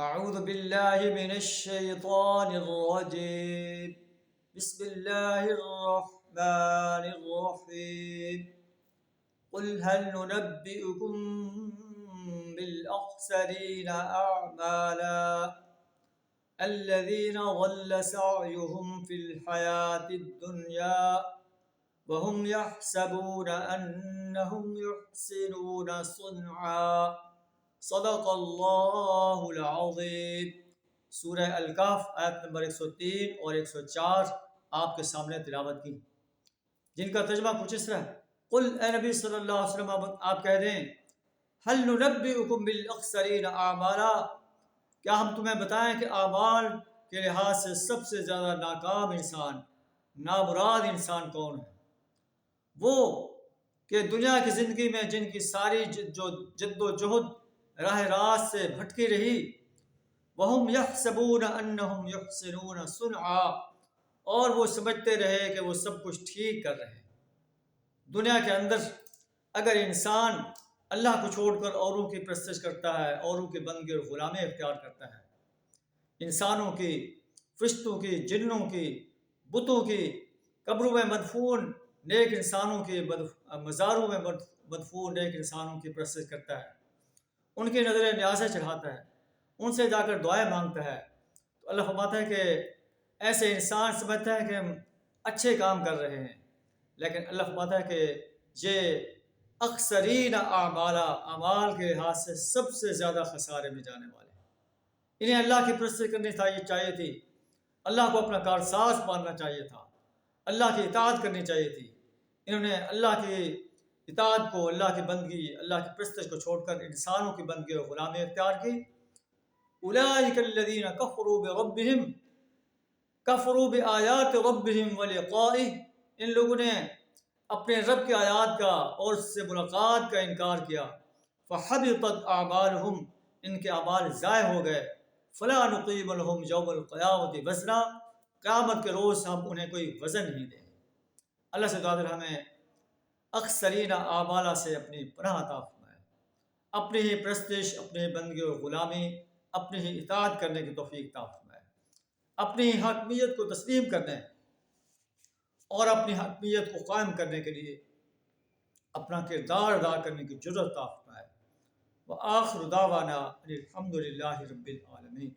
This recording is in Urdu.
أعوذ بالله من الشيطان الرجيم. بسم الله الرحمن الرحيم. قل هل ننبئكم بالأخسرين أعمالا الذين ضل سعيهم في الحياة الدنيا وهم يحسبون أنهم يحسنون صنعا. صدق اللہ العظیم. سورہ الکہف آیت نمبر 103 اور 104 آپ کے سامنے تلاوت کی، جن کا ترجمہ کچھ اس طرح ہے: قل اے نبی صلی اللہ علیہ وسلم آپ کہہ دیں، هل ننبئکم بالاخسرین اعمالا، کیا ہم تمہیں بتائیں کہ اعمال کے لحاظ سے سب سے زیادہ ناکام انسان، نامراد انسان کون ہے؟ وہ کہ دنیا کی زندگی میں جن کی ساری جد و جہد راہ راست سے بھٹکی رہی، وَهُمْ يَحْسَبُونَ أَنَّهُمْ يُحْسِنُونَ صُنْعًا، اور وہ سمجھتے رہے کہ وہ سب کچھ ٹھیک کر رہے ہیں۔ دنیا کے اندر اگر انسان اللہ کو چھوڑ کر اوروں کی پرستش کرتا ہے، اوروں کے بندگی اور غلامی اختیار کرتا ہے، انسانوں کی، فرشتوں کی، جنوں کی، بتوں کی، قبروں میں مدفون نیک انسانوں کی، مزاروں میں مدفون نیک انسانوں کی پرستش کرتا ہے، ان کی نظریں نیازیں چڑھاتا ہے، ان سے جا کر دعائیں مانگتا ہے، تو اللہ فرماتا ہے کہ ایسے انسان سمجھتا ہے کہ ہم اچھے کام کر رہے ہیں، لیکن اللہ فرماتا ہے کہ یہ اکثرین اعمال کے لحاظ سے سب سے زیادہ خسارے میں جانے والے ہیں۔ انہیں اللہ کی پرستش کرنی چاہیے تھی، اللہ کو اپنا کارساز ماننا چاہیے تھا، اللہ کی اطاعت کرنی چاہیے تھی۔ انہوں نے اللہ کی اطاعت کو، اللہ کی بندگی، اللہ کی پرستش کو چھوڑ کر انسانوں کی بندگی اور غلامی اختیار کی۔ اولئک الذین کفروا بربہم، کفروا بآیات ربہم ولقائہ، ان لوگوں نے اپنے رب کی آیات کا اور اس سے ملاقات کا انکار کیا۔ فحبطت اعمالہم، ان کے اعمال ضائع ہو گئے۔ فلا نقیم لہم یوم القیامۃ وزنا، قیامت کے روز ہم انہیں کوئی وزن نہیں دیں گے۔ اللہ سے دعا ہے ہمیں اکثرین اعمال سے اپنی پناہ عطا فرمائے، اپنی ہی پرستش، اپنی بندگی اور غلامی، اپنی ہی اطاعت کرنے کی توفیق عطا فرمائے، اپنی ہی حاکمیت کو تسلیم کرنے اور اپنی حاکمیت کو قائم کرنے کے لیے اپنا کردار ادا کرنے کی جرأت عطا فرمائے۔ وآخر دعوانا ان الحمد للہ رب العالمین۔